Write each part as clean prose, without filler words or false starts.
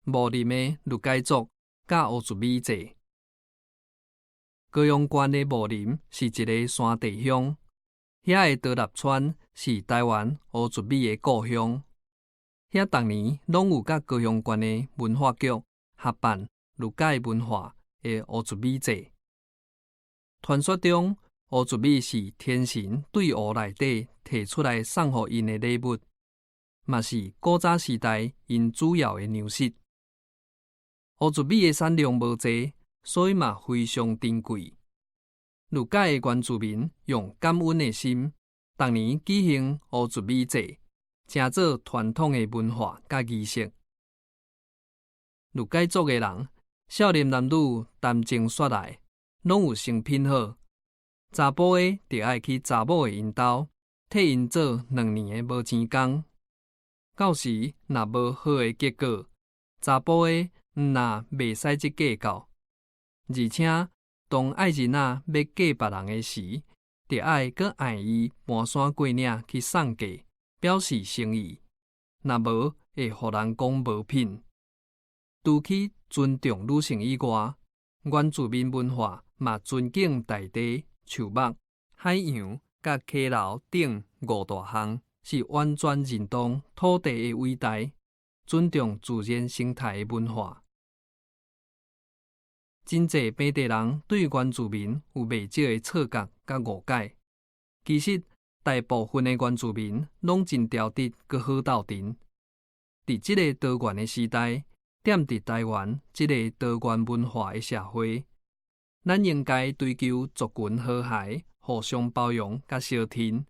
无林的绿改族甲乌族美祭。高雄县的雾林是一个山地乡，遐的道立川是台湾乌族美的故乡。遐逐年拢有甲高雄县的文化局合办绿改文化的乌族美祭。传说中，乌族美是天神对雾内底摕出来送互因的礼物，嘛是古早时代因主要的粮食。乌族美的产量无济，所以嘛非常珍贵。绿改的原住民用感恩的心，逐年举行乌族美祭，成做传统的文化甲仪式。绿改族的人，少年男女谈情说爱，拢有成品好。查甫的就爱去查某的因兜，替因做2年的无钱工。到时若无好的结果，查甫的若袂使即计较。而且，当爱人仔要嫁别人的时，就爱搁爱伊搬山过岭去送嫁，表示诚意。若无，会互人讲无品。除去尊重女性以外，原住民文化嘛尊敬大地。树木、海洋、甲溪流等5大项，是完全认同土地的伟大，尊重自然生态的文化。真济本地人对原住民有未少的错觉甲误解。其实，大部分的原住民拢真条直佮好斗阵。伫即个多元的时代，踮伫台湾即个多元文化的社会。咱应该追求族群和谐、互相包容甲相挺，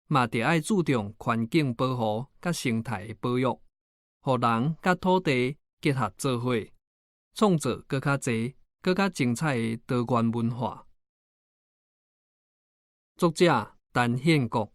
嘛着爱注重环境保护甲生态保育，互人甲土地结合做伙，创造更较侪、更较精彩的多元文化。作者陈宪国。